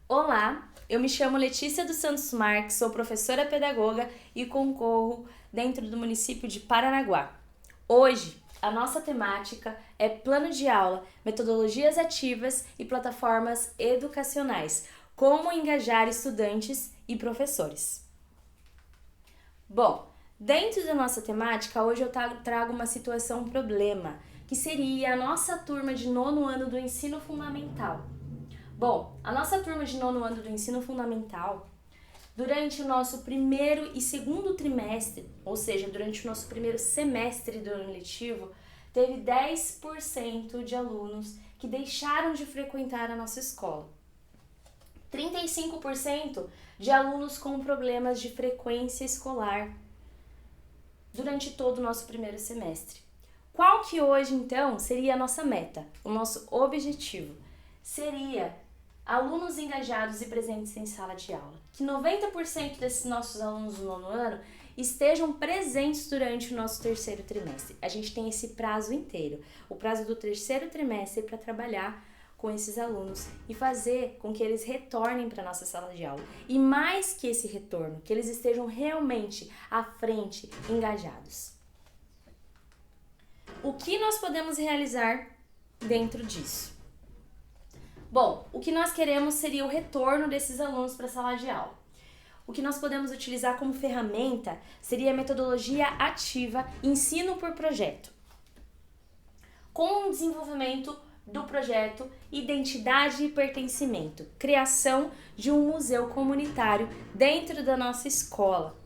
Olá, eu me chamo Letícia dos Santos Marques, sou professora pedagoga e concorro dentro do município de Paranaguá. Hoje, a nossa temática é plano de aula, metodologias ativas e plataformas educacionais, como engajar estudantes e professores. Bom, dentro da nossa temática, hoje eu trago uma situação, um problema, que seria a nossa turma de nono ano do ensino fundamental. Bom, a nossa turma de nono ano do ensino fundamental, durante o nosso primeiro e segundo trimestre, ou seja, durante o nosso primeiro semestre do ano letivo, teve 10% de alunos que deixaram de frequentar a nossa escola. 35% de alunos com problemas de frequência escolar durante todo o nosso primeiro semestre. Qual que hoje, então, seria a nossa meta, o nosso objetivo? Seria alunos engajados e presentes em sala de aula. Que 90% desses nossos alunos do nono ano estejam presentes durante o nosso terceiro trimestre. A gente tem esse prazo inteiro, o prazo do terceiro trimestre para trabalhar com esses alunos e fazer com que eles retornem para a nossa sala de aula. E mais que esse retorno, que eles estejam realmente à frente, engajados. O que nós podemos realizar dentro disso? Bom, o que nós queremos seria o retorno desses alunos para a sala de aula. O que nós podemos utilizar como ferramenta seria a metodologia ativa ensino por projeto. Com o desenvolvimento do projeto Identidade e Pertencimento, criação de um museu comunitário dentro da nossa escola,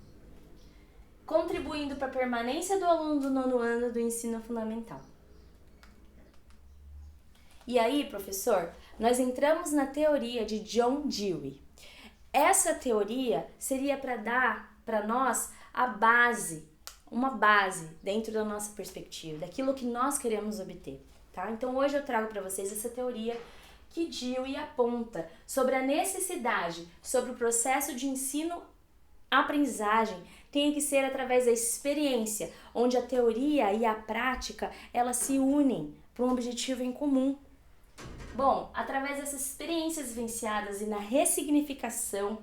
contribuindo para a permanência do aluno do nono ano do ensino fundamental. E aí, professor, nós entramos na teoria de John Dewey. Essa teoria seria para dar para nós a base, uma base dentro da nossa perspectiva, daquilo que nós queremos obter, tá? Então hoje eu trago para vocês essa teoria que Dewey aponta sobre a necessidade, sobre o processo de ensino-aprendizagem tem que ser através da experiência, onde a teoria e a prática, elas se unem para um objetivo em comum. Bom, através dessas experiências vivenciadas e na ressignificação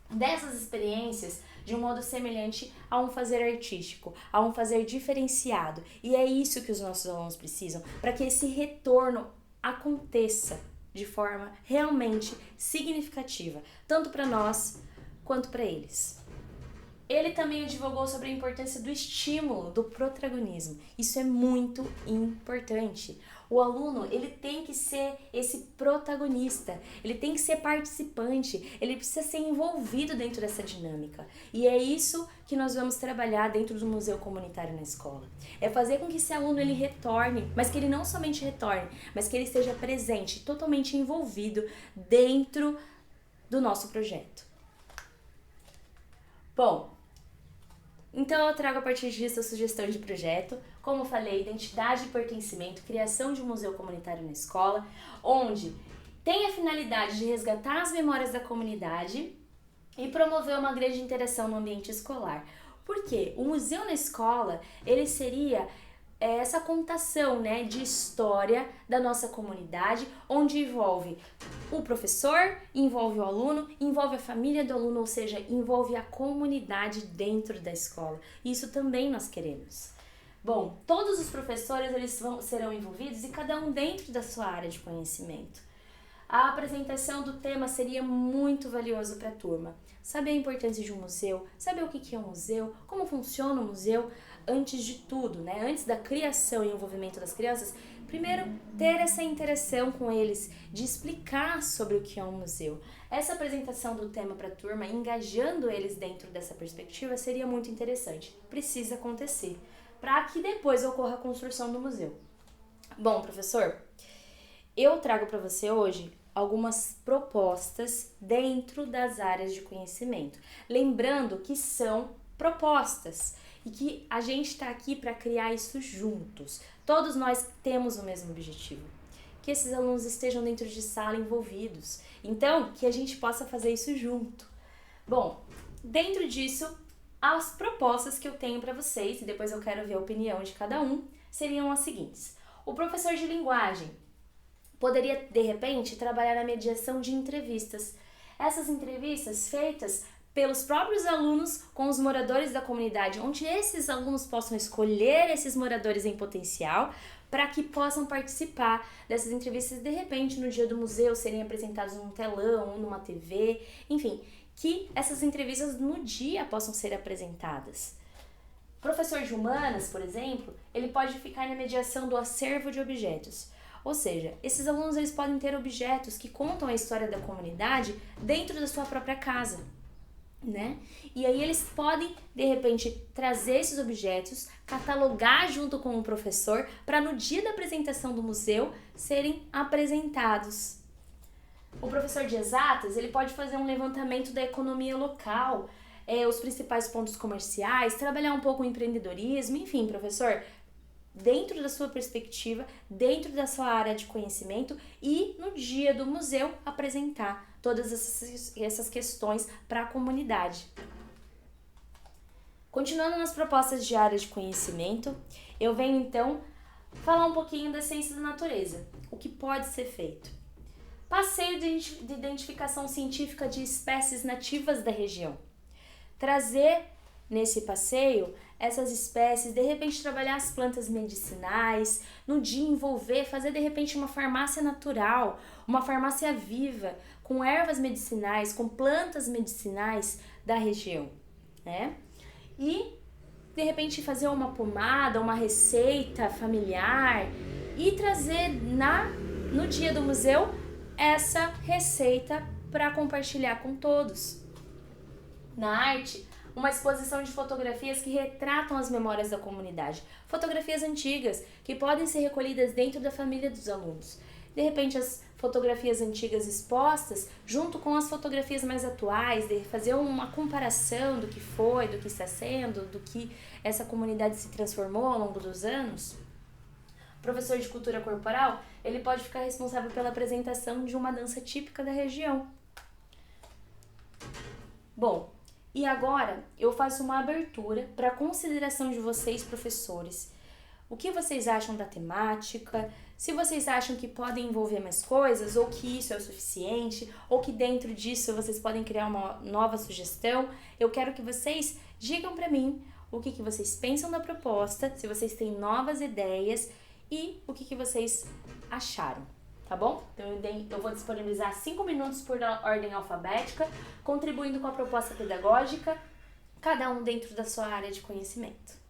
dessas experiências de um modo semelhante a um fazer artístico, a um fazer diferenciado. E é isso que os nossos alunos precisam, para que esse retorno aconteça de forma realmente significativa, tanto para nós quanto para eles. Ele também advogou sobre a importância do estímulo, do protagonismo. Isso é muito importante. O aluno, ele tem que ser esse protagonista, ele tem que ser participante, ele precisa ser envolvido dentro dessa dinâmica. E é isso que nós vamos trabalhar dentro do museu comunitário na escola. É fazer com que esse aluno ele retorne, mas que ele não somente retorne, mas que ele esteja presente, totalmente envolvido dentro do nosso projeto. Bom, então eu trago a partir disso a sugestão de projeto, como eu falei, identidade e pertencimento, criação de um museu comunitário na escola, onde tem a finalidade de resgatar as memórias da comunidade e promover uma grande interação no ambiente escolar. Por quê? O museu na escola, ele seria essa contação, né, de história da nossa comunidade, onde envolve o professor, envolve o aluno, envolve a família do aluno, ou seja, envolve a comunidade dentro da escola. Isso também nós queremos. Bom, todos os professores serão envolvidos e cada um dentro da sua área de conhecimento. A apresentação do tema seria muito valioso para a turma. Saber a importância de um museu, saber o que é um museu, como funciona o museu, antes de tudo, né? Antes da criação e envolvimento das crianças, primeiro ter essa interação com eles, de explicar sobre o que é um museu. Essa apresentação do tema para a turma, engajando eles dentro dessa perspectiva, seria muito interessante. Precisa acontecer, para que depois ocorra a construção do museu. Bom, professor, eu trago para você hoje algumas propostas dentro das áreas de conhecimento. Lembrando que são propostas e que a gente está aqui para criar isso juntos. Todos nós temos o mesmo objetivo, que esses alunos estejam dentro de sala envolvidos. Então, que a gente possa fazer isso junto. Bom, dentro disso, as propostas que eu tenho para vocês, e depois eu quero ver a opinião de cada um, seriam as seguintes. O professor de linguagem poderia, de repente, trabalhar na mediação de entrevistas. essas entrevistas feitas pelos próprios alunos com os moradores da comunidade, onde esses alunos possam escolher esses moradores em potencial para que possam participar dessas entrevistas, de repente no dia do museu serem apresentados num telão ou numa TV, enfim, que essas entrevistas no dia possam ser apresentadas. O professor de humanas, por exemplo, ele pode ficar na mediação do acervo de objetos. Ou seja, esses alunos eles podem ter objetos que contam a história da comunidade dentro da sua própria casa, né? E aí eles podem, de repente, trazer esses objetos, catalogar junto com o professor, para no dia da apresentação do museu serem apresentados. O professor de exatas, ele pode fazer um levantamento da economia local, os principais pontos comerciais, trabalhar um pouco o empreendedorismo, enfim, professor, dentro da sua perspectiva, dentro da sua área de conhecimento e no dia do museu apresentar todas essas questões para a comunidade. Continuando nas propostas de área de conhecimento, eu venho então falar um pouquinho da ciência da natureza, o que pode ser feito. Passeio de identificação científica de espécies nativas da região. Trazer nesse passeio essas espécies, de repente trabalhar as plantas medicinais, no dia envolver, fazer de repente uma farmácia natural, uma farmácia viva, com ervas medicinais, com plantas medicinais da região, né? E de repente fazer uma pomada, uma receita familiar e trazer no dia do museu essa receita para compartilhar com todos. Na arte, uma exposição de fotografias que retratam as memórias da comunidade. Fotografias antigas que podem ser recolhidas dentro da família dos alunos. De repente, as fotografias antigas expostas junto com as fotografias mais atuais, de fazer uma comparação do que foi, do que está sendo, do que essa comunidade se transformou ao longo dos anos. O professor de cultura corporal, ele pode ficar responsável pela apresentação de uma dança típica da região. Bom, e agora eu faço uma abertura para a consideração de vocês, professores. O que vocês acham da temática? Se vocês acham que podem envolver mais coisas, ou que isso é o suficiente, ou que dentro disso vocês podem criar uma nova sugestão, eu quero que vocês digam para mim o que vocês pensam da proposta, se vocês têm novas ideias e o que vocês acharam. Tá bom? Então eu vou disponibilizar 5 minutos por ordem alfabética, contribuindo com a proposta pedagógica, cada um dentro da sua área de conhecimento.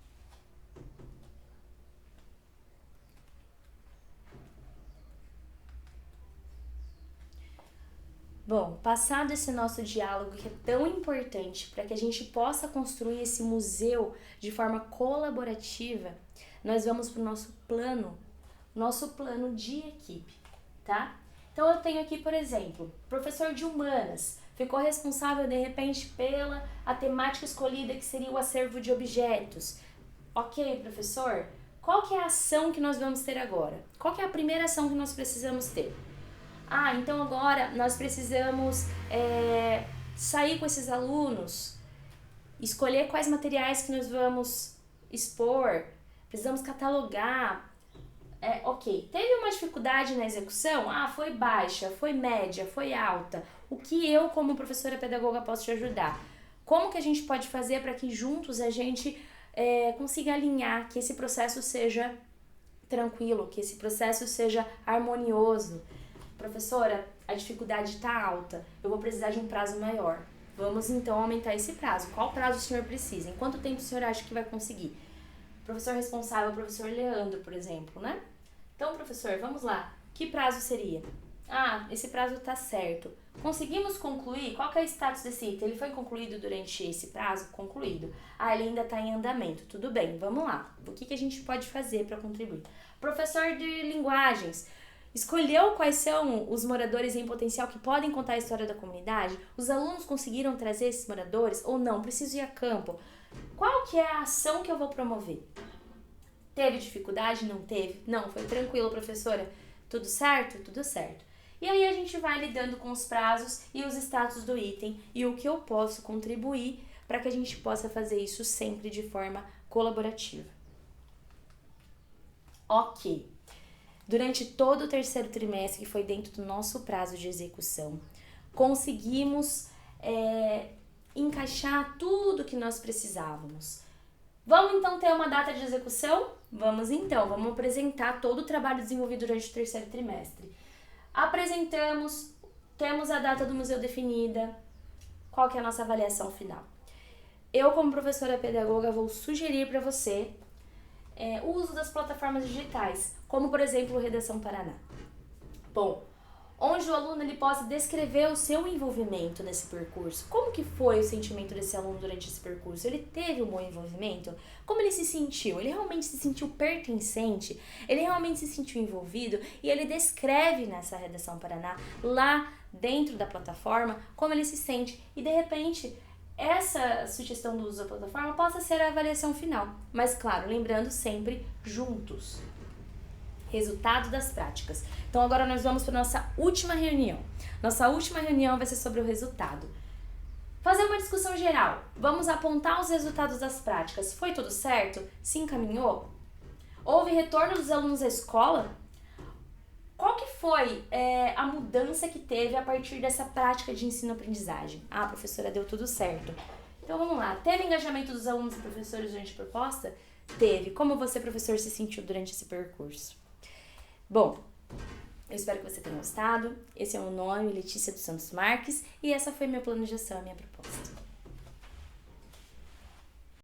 Bom, passado esse nosso diálogo que é tão importante para que a gente possa construir esse museu de forma colaborativa, nós vamos para o nosso plano de equipe, tá? Então eu tenho aqui, por exemplo, professor de humanas, ficou responsável de repente pela a temática escolhida que seria o acervo de objetos. Ok, professor, qual que é a ação que nós vamos ter agora? Qual que é a primeira ação que nós precisamos ter? Então agora nós precisamos sair com esses alunos, escolher quais materiais que nós vamos expor, precisamos catalogar. Ok, teve uma dificuldade na execução? Foi baixa, foi média, foi alta. O que eu, como professora pedagoga, posso te ajudar? Como que a gente pode fazer para que juntos a gente consiga alinhar, que esse processo seja tranquilo, que esse processo seja harmonioso? Professora, a dificuldade está alta, eu vou precisar de um prazo maior. Vamos então aumentar esse prazo. Qual prazo o senhor precisa? Em quanto tempo o senhor acha que vai conseguir? Professor responsável, professor Leandro, por exemplo, né? Então, professor, vamos lá. Que prazo seria? Esse prazo está certo. Conseguimos concluir? Qual que é o status desse item? Ele foi concluído durante esse prazo? Concluído. Ele ainda está em andamento. Tudo bem, vamos lá. O que a gente pode fazer para contribuir? Professor de linguagens, escolheu quais são os moradores em potencial que podem contar a história da comunidade? Os alunos conseguiram trazer esses moradores ou não? Preciso ir a campo. Qual que é a ação que eu vou promover? Teve dificuldade? Não teve? Não, foi tranquilo, professora. Tudo certo? Tudo certo. E aí a gente vai lidando com os prazos e os status do item e o que eu posso contribuir para que a gente possa fazer isso sempre de forma colaborativa. Ok. Durante todo o terceiro trimestre, que foi dentro do nosso prazo de execução, conseguimos encaixar tudo que nós precisávamos. Vamos então ter uma data de execução? Vamos então, vamos apresentar todo o trabalho desenvolvido durante o terceiro trimestre. Apresentamos, temos a data do museu definida, qual que é a nossa avaliação final? Eu, como professora pedagoga, vou sugerir para você o uso das plataformas digitais, como por exemplo o Redação Paraná. Bom, onde o aluno ele possa descrever o seu envolvimento nesse percurso. Como que foi o sentimento desse aluno durante esse percurso? Ele teve um bom envolvimento? Como ele se sentiu? Ele realmente se sentiu pertencente? Ele realmente se sentiu envolvido? E ele descreve nessa Redação Paraná, lá dentro da plataforma, como ele se sente. E de repente, essa sugestão do uso da plataforma possa ser a avaliação final. Mas claro, lembrando sempre juntos. Resultado das práticas. Então agora nós vamos para nossa última reunião. Nossa última reunião vai ser sobre o resultado. Fazer uma discussão geral. Vamos apontar os resultados das práticas. Foi tudo certo? Se encaminhou? Houve retorno dos alunos à escola? Qual que foi a mudança que teve a partir dessa prática de ensino-aprendizagem? Ah, professora, deu tudo certo. Então vamos lá. Teve engajamento dos alunos e professores durante a proposta? Teve. Como você, professor, se sentiu durante esse percurso? Bom, eu espero que você tenha gostado. Esse é o meu nome, Letícia dos Santos Marques, e essa foi meu plano de ação, a minha proposta.